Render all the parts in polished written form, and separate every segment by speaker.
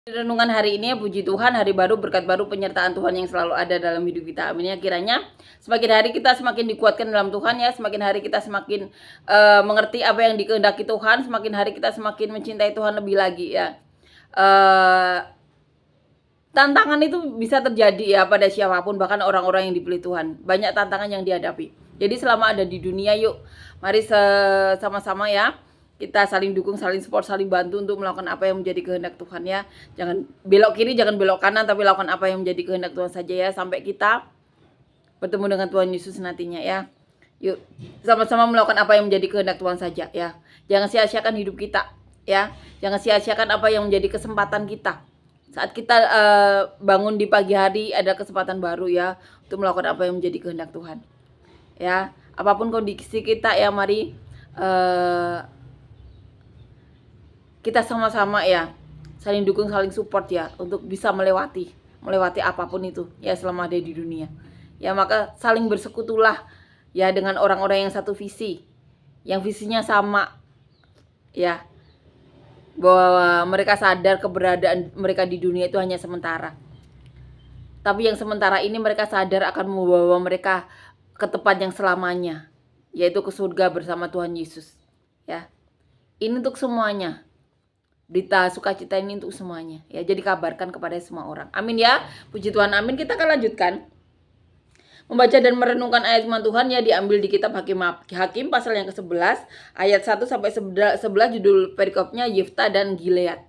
Speaker 1: Renungan hari ini ya, puji Tuhan, hari baru, berkat baru, penyertaan Tuhan yang selalu ada dalam hidup kita. Amin ya. Kiranya semakin hari kita semakin dikuatkan dalam Tuhan ya, semakin hari kita semakin mengerti apa yang dikehendaki Tuhan, semakin hari kita semakin mencintai Tuhan lebih lagi ya. Tantangan itu bisa terjadi ya pada siapapun, bahkan orang-orang yang dipilih Tuhan. Banyak tantangan yang dihadapi. Jadi selama ada di dunia, yuk mari sama-sama ya, kita saling dukung, saling support, saling bantu untuk melakukan apa yang menjadi kehendak Tuhan ya. Jangan belok kiri, jangan belok kanan, tapi lakukan apa yang menjadi kehendak Tuhan saja ya, sampai kita bertemu dengan Tuhan Yesus nantinya ya. Yuk sama-sama melakukan apa yang menjadi kehendak Tuhan saja ya. Jangan sia-siakan hidup kita ya. Jangan sia-siakan apa yang menjadi kesempatan kita. Saat kita bangun di pagi hari, ada kesempatan baru ya untuk melakukan apa yang menjadi kehendak Tuhan ya. Apapun kondisi kita ya, mari kita sama-sama ya, saling dukung, saling support ya, untuk bisa melewati apapun itu ya selama ada di dunia ya. Maka saling bersekutulah ya dengan orang-orang yang satu visi, yang visinya sama ya, bahwa mereka sadar keberadaan mereka di dunia itu hanya sementara, tapi yang sementara ini mereka sadar akan membawa mereka ke tempat yang selamanya, yaitu ke surga bersama Tuhan Yesus ya. Ini untuk semuanya, berita sukacita ini untuk semuanya ya. Jadi kabarkan kepada semua orang. Amin ya. Puji Tuhan, amin. Kita akan lanjutkan membaca dan merenungkan ayat firman Tuhan ya, diambil di kitab Hakim pasal yang ke-11 ayat 1 sampai 11. Judul perikopnya Yefta dan Gilead.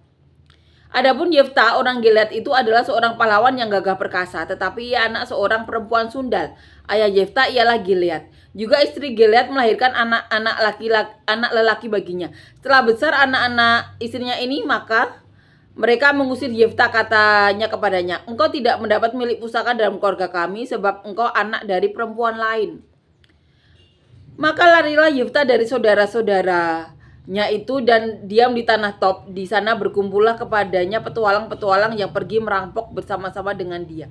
Speaker 1: Adapun Yefta orang Gilead itu adalah seorang pahlawan yang gagah perkasa, tetapi ia anak seorang perempuan sundal. Ayah Yefta ialah Gilead. Juga istri Gilead melahirkan anak lelaki baginya. Setelah besar anak-anak istrinya ini, maka mereka mengusir Yefta. Katanya kepadanya, engkau tidak mendapat milik pusaka dalam keluarga kami, sebab engkau anak dari perempuan lain. Maka larilah Yefta dari saudara-saudaranya itu dan diam di tanah Top. Di sana berkumpullah kepadanya petualang-petualang yang pergi merampok bersama-sama dengan dia.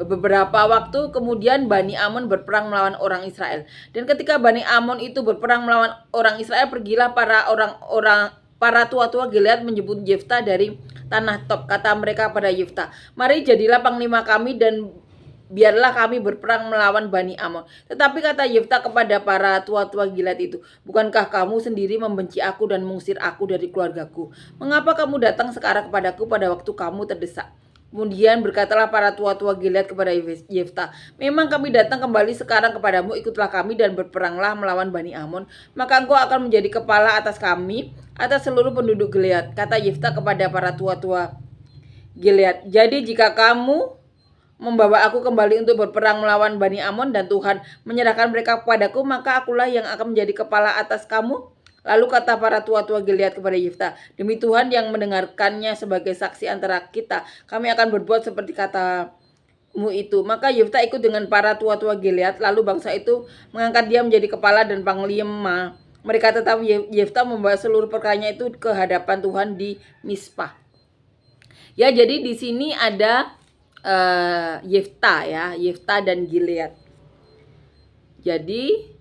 Speaker 1: Beberapa waktu kemudian Bani Amon berperang melawan orang Israel. Dan ketika Bani Amon itu berperang melawan orang Israel, pergilah para tua-tua Gilead menjemput Yefta dari tanah Top. Kata mereka pada Yefta, mari jadilah panglima kami dan biarlah kami berperang melawan Bani Amon. Tetapi kata Yefta kepada para tua-tua Gilead itu, bukankah kamu sendiri membenci aku dan mengusir aku dari keluargaku? Mengapa kamu datang sekarang kepadaku pada waktu kamu terdesak? Kemudian berkatalah para tua-tua Gilead kepada Yefta, memang kami datang kembali sekarang kepadamu, ikutlah kami dan berperanglah melawan Bani Amon, maka engkau akan menjadi kepala atas kami, atas seluruh penduduk Gilead. Kata Yefta kepada para tua-tua Gilead, jadi jika kamu membawa aku kembali untuk berperang melawan Bani Amon dan Tuhan menyerahkan mereka kepadaku, maka akulah yang akan menjadi kepala atas kamu. Lalu kata para tua-tua Gilead kepada Yefta, demi Tuhan yang mendengarkannya sebagai saksi antara kita, kami akan berbuat seperti katamu itu. Maka Yefta ikut dengan para tua-tua Gilead, lalu bangsa itu mengangkat dia menjadi kepala dan panglima mereka. Tetap Yefta membawa seluruh perkaranya itu ke hadapan Tuhan di Mispa. Ya, jadi di sini ada Yefta ya, Yefta dan Gilead. Jadi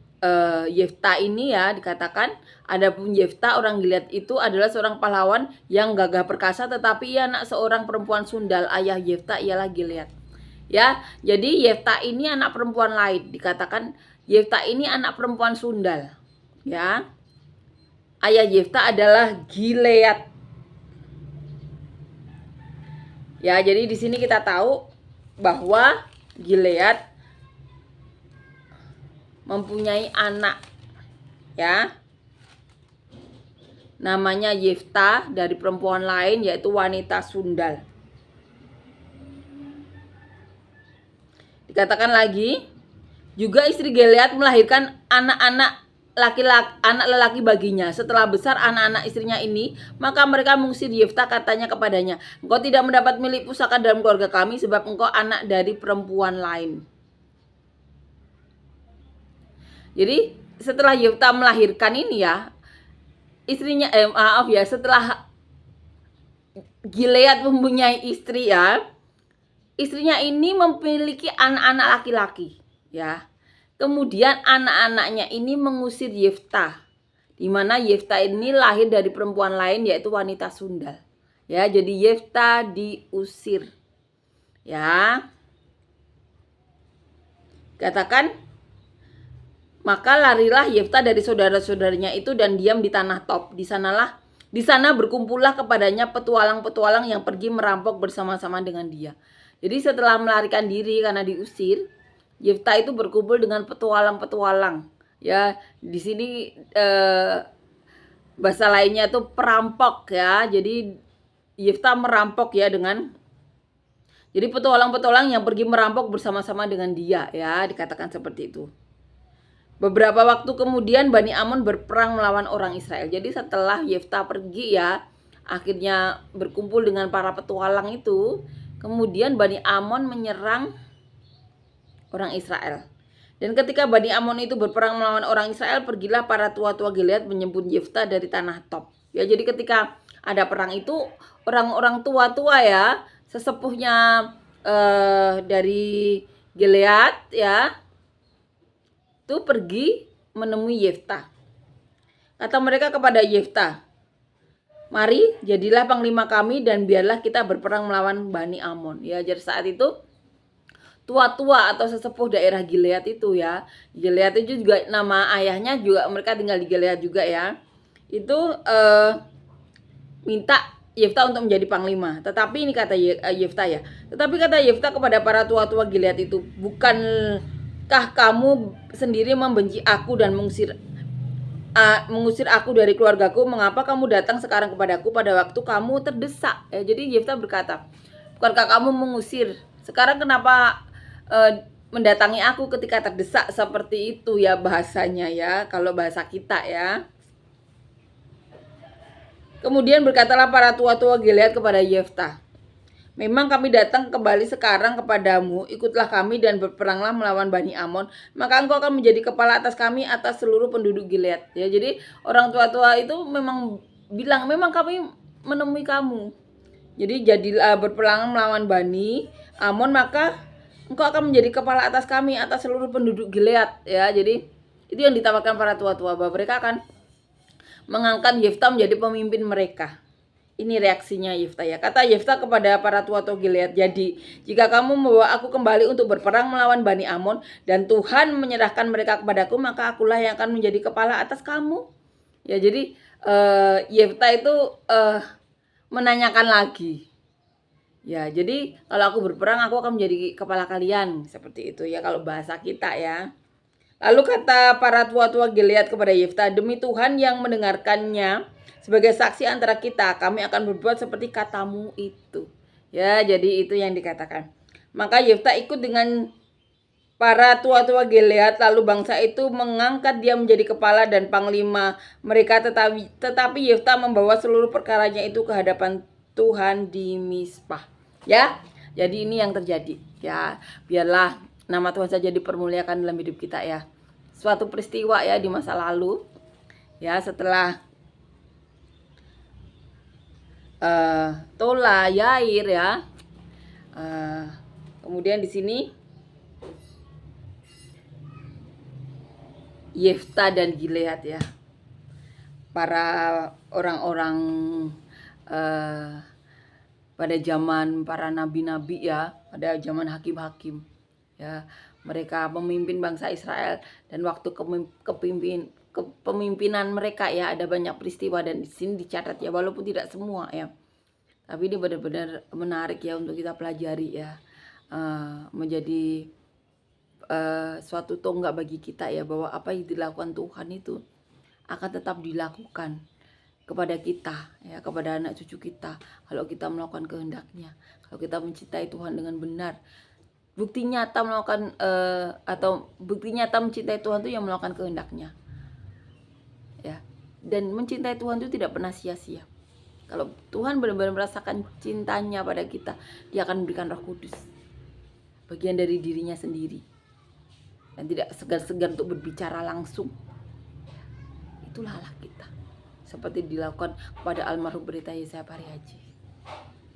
Speaker 1: Yefta ini ya dikatakan, adapun Yefta orang Gilead itu adalah seorang pahlawan yang gagah perkasa, tetapi ia anak seorang perempuan sundal. Ayah Yefta ialah Gilead. Ya, jadi Yefta ini anak perempuan lain. Dikatakan Yefta ini anak perempuan sundal. Ya. Ayah Yefta adalah Gilead. Ya, jadi di sini kita tahu bahwa Gilead mempunyai anak ya, namanya Yefta dari perempuan lain, yaitu wanita sundal. Dikatakan lagi, juga istri Gilead melahirkan anak lelaki baginya. Setelah besar anak-anak istrinya ini, maka mereka mengusir Yefta. Katanya kepadanya, engkau tidak mendapat milik pusaka dalam keluarga kami, sebab engkau anak dari perempuan lain. Jadi setelah Yefta melahirkan ini ya, istrinya setelah Gilead mempunyai istri ya, istrinya ini memiliki anak-anak laki-laki ya. Kemudian anak-anaknya ini mengusir Yefta, di mana Yefta ini lahir dari perempuan lain, yaitu wanita sundal Ya, jadi Yefta diusir. Ya. Katakan, maka larilah Yefta dari saudara-saudaranya itu dan diam di tanah Top. Di sana berkumpullah kepadanya petualang-petualang yang pergi merampok bersama-sama dengan dia. Jadi setelah melarikan diri karena diusir, Yefta itu berkumpul dengan petualang-petualang. Ya, di sini bahasa lainnya tuh perampok ya. Jadi Yefta merampok ya jadi petualang-petualang yang pergi merampok bersama-sama dengan dia ya, dikatakan seperti itu. Beberapa waktu kemudian Bani Amon berperang melawan orang Israel. Jadi setelah Yefta pergi ya, akhirnya berkumpul dengan para petualang itu, kemudian Bani Amon menyerang orang Israel. Dan ketika Bani Amon itu berperang melawan orang Israel, pergilah para tua-tua Gilead menyebut Yefta dari tanah Top. Ya, jadi ketika ada perang itu, orang-orang tua-tua ya, sesepuhnya dari Gilead ya, itu pergi menemui Yefta. Kata mereka kepada Yefta, "Mari, jadilah panglima kami dan biarlah kita berperang melawan Bani Amon." Ya, jadi saat itu tua-tua atau sesepuh daerah Gilead itu ya. Gilead itu juga nama ayahnya juga, mereka tinggal di Gilead juga ya. Itu minta Yefta untuk menjadi panglima. Tetapi ini kata Yefta ya. Tetapi kata Yefta kepada para tua-tua Gilead itu, "Bukankah kamu sendiri membenci aku dan mengusir aku dari keluargaku? Mengapa kamu datang sekarang kepadaku pada waktu kamu terdesak?" Ya, jadi Yefta berkata, "Bukankah kamu mengusir? Sekarang kenapa mendatangi aku ketika terdesak?" Seperti itu ya bahasanya ya, kalau bahasa kita ya. Kemudian berkatalah para tua-tua Gilead kepada Yefta, "Memang kami datang kembali sekarang kepadamu, ikutlah kami dan berperanglah melawan Bani Amon, maka engkau akan menjadi kepala atas kami, atas seluruh penduduk Gilead." Ya, jadi orang tua-tua itu memang bilang, memang kami menemui kamu. Jadi jadilah berperang melawan Bani Amon, maka engkau akan menjadi kepala atas kami, atas seluruh penduduk Gilead ya. Jadi itu yang ditawarkan para tua-tua, bahwa mereka akan mengangkat Yefta menjadi pemimpin mereka. Ini reaksinya Yefta ya. Kata Yefta kepada para tua-tua Gilead, "Jadi jika kamu membawa aku kembali untuk berperang melawan Bani Amon dan Tuhan menyerahkan mereka kepadaku, maka akulah yang akan menjadi kepala atas kamu." Ya, jadi Yefta itu menanyakan lagi. Ya, jadi kalau aku berperang, aku akan menjadi kepala kalian. Seperti itu ya kalau bahasa kita ya. Lalu kata para tua-tua Gilead kepada Yefta, "Demi Tuhan yang mendengarkannya sebagai saksi antara kita, kami akan berbuat seperti katamu itu." Ya, jadi itu yang dikatakan. Maka Yefta ikut dengan para tua-tua Gilead, lalu bangsa itu mengangkat dia menjadi kepala dan panglima mereka, tetapi Yefta membawa seluruh perkaranya itu ke hadapan Tuhan di Mizpah. Ya, jadi ini yang terjadi. Ya, biarlah nama Tuhan saja dipermuliakan dalam hidup kita ya. Suatu peristiwa ya di masa lalu. Ya, setelah Tola, Yair ya. Kemudian di sini Yefta dan Gilead ya. Para orang-orang pada zaman para nabi-nabi ya, pada zaman hakim-hakim ya, mereka memimpin bangsa Israel, dan waktu kepemimpinan mereka ya ada banyak peristiwa, dan di sini dicatat ya, walaupun tidak semua ya, tapi ini benar-benar menarik ya untuk kita pelajari ya, menjadi suatu tonggak bagi kita ya, bahwa apa yang dilakukan Tuhan itu akan tetap dilakukan kepada kita ya, kepada anak cucu kita, kalau kita melakukan kehendaknya, kalau kita mencintai Tuhan dengan benar. Bukti nyata melakukan bukti nyata mencintai Tuhan itu yang melakukan kehendaknya ya. Dan mencintai Tuhan itu tidak pernah sia-sia. Kalau Tuhan benar-benar merasakan cintanya pada kita, dia akan memberikan Roh Kudus, bagian dari dirinya sendiri, dan tidak segan-segan untuk berbicara langsung. Itulah Allah kita, seperti dilakukan kepada almarhum Pendeta Yesaya Parihaji.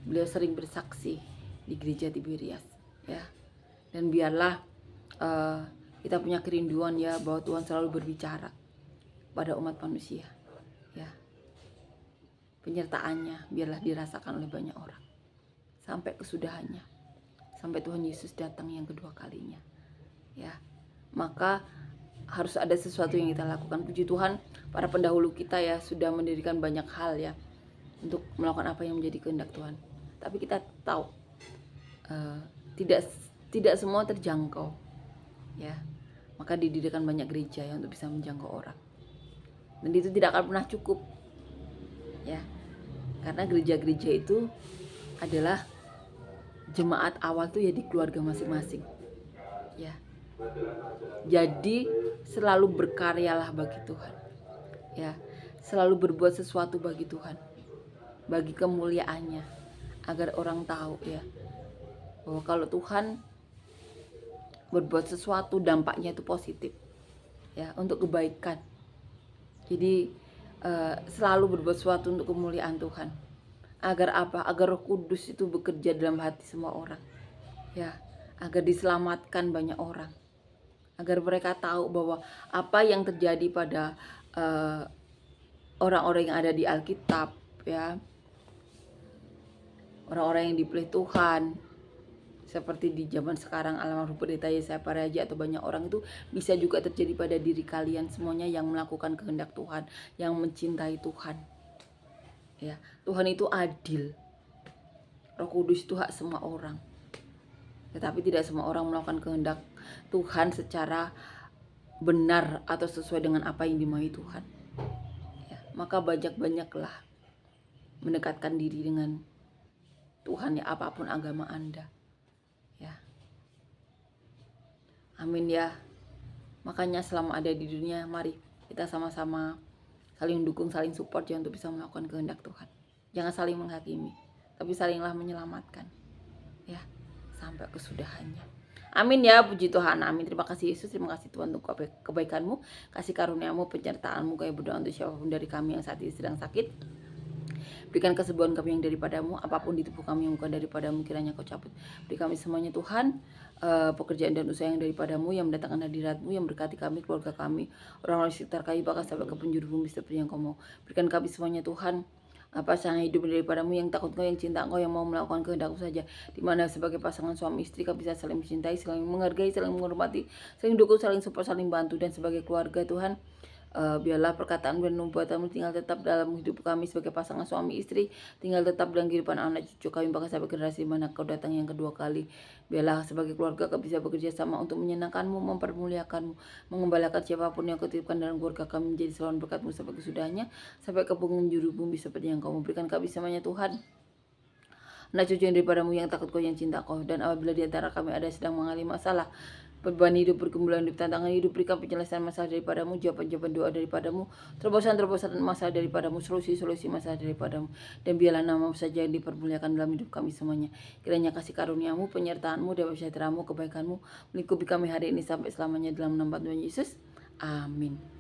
Speaker 1: Beliau sering bersaksi di gereja Tiberias ya. Dan biarlah kita punya kerinduan ya, bahwa Tuhan selalu berbicara pada umat manusia ya. penyertaannya biarlah dirasakan oleh banyak orang sampai kesudahannya, sampai Tuhan Yesus datang yang kedua kalinya. Ya, maka harus ada sesuatu yang kita lakukan. Puji Tuhan, para pendahulu kita ya sudah mendirikan banyak hal ya untuk melakukan apa yang menjadi kehendak Tuhan. Tapi kita tahu tidak semua terjangkau ya. Maka didirikan banyak gereja ya untuk bisa menjangkau orang. Dan itu tidak akan pernah cukup ya. Karena gereja-gereja itu adalah jemaat awal tuh ya di keluarga masing-masing. Ya. Jadi selalu berkaryalah bagi Tuhan. Ya, selalu berbuat sesuatu bagi Tuhan. Bagi kemuliaannya, agar orang tahu ya bahwa kalau Tuhan berbuat sesuatu dampaknya itu positif. Ya, untuk kebaikan. Jadi selalu berbuat sesuatu untuk kemuliaan Tuhan. Agar apa? Agar Roh Kudus itu bekerja dalam hati semua orang. Ya, agar diselamatkan banyak orang. Agar mereka tahu bahwa apa yang terjadi pada orang-orang yang ada di Alkitab ya, orang-orang yang dipilih Tuhan seperti di zaman sekarang almarhum pendeta Yesaya Paraji atau banyak orang, itu bisa juga terjadi pada diri kalian semuanya yang melakukan kehendak Tuhan, yang mencintai Tuhan ya. Tuhan itu adil, Roh Kudus itu hak semua orang, tetapi tidak semua orang melakukan kehendak Tuhan secara benar atau sesuai dengan apa yang dimaui Tuhan ya. Maka banyak-banyaklah mendekatkan diri dengan Tuhan ya, apapun agama Anda ya. Amin ya. Makanya selama ada di dunia, mari kita sama-sama saling dukung, saling support ya, untuk bisa melakukan kehendak Tuhan. Jangan saling menghakimi, tapi salinglah menyelamatkan ya, sampai kesudahannya. Amin ya, puji Tuhan, amin. Terima kasih Yesus, terima kasih Tuhan untuk kebaikan-Mu, kasih karunia-Mu, penyertaan-Mu. Kami berdoa untuk siapapun dari kami yang saat ini sedang sakit. Berikan kesembuhan kami yang daripada-Mu, apapun di tubuh kami yang bukan daripada-Mu, kiranya Kau cabut. Beri kami semuanya Tuhan, pekerjaan dan usaha yang daripada-Mu, yang mendatangkan hadirat-Mu, yang berkati kami, keluarga kami, orang-orang sekitar kami, bahkan sampai ke penjuru bumi seperti yang Kau mau. Berikan kami semuanya Tuhan, pasangan hidup daripada-Mu, yang takut Kau, yang cinta Kau, yang mau melakukan kehendak-Mu saja. Dimana sebagai pasangan suami istri kami bisa saling mencintai, saling menghargai, saling menghormati, saling dukung, saling support, saling bantu. Dan sebagai keluarga Tuhan, biarlah perkataan dan nubuatan-Mu tinggal tetap dalam hidup kami sebagai pasangan suami istri, tinggal tetap dalam kehidupan anak cucu kami, bahkan sampai generasi mana Kau datang yang kedua kali. Biarlah sebagai keluarga kami bisa bekerja sama untuk menyenangkan-Mu, mempermuliakan-Mu, mengembalakan siapapun yang Kau titipkan dalam keluarga kami menjadi saluran berkat-Mu sampai kesudahannya, sampai ke penjuru bumi seperti yang Kau memberikan kami semuanya Tuhan. Anak cucu yang daripada-Mu, yang takut Kau, yang cinta Kau. Dan apabila di antara kami ada sedang mengalami masalah, beban hidup, pergumulan hidup, tantangan hidup, berikan penyelesaian masalah daripada-Mu, jawaban-jawaban doa daripada-Mu, terobosan-terobosan masalah daripada-Mu, solusi-solusi masalah daripada-Mu. Dan biarlah nama-Mu saja yang dipermuliakan dalam hidup kami semuanya. Kiranya kasih karunia-Mu, penyertaan-Mu, damai sejahtera-Mu, kebaikan-Mu melingkupi kami hari ini sampai selamanya, dalam nama Tuhan Yesus. Amin.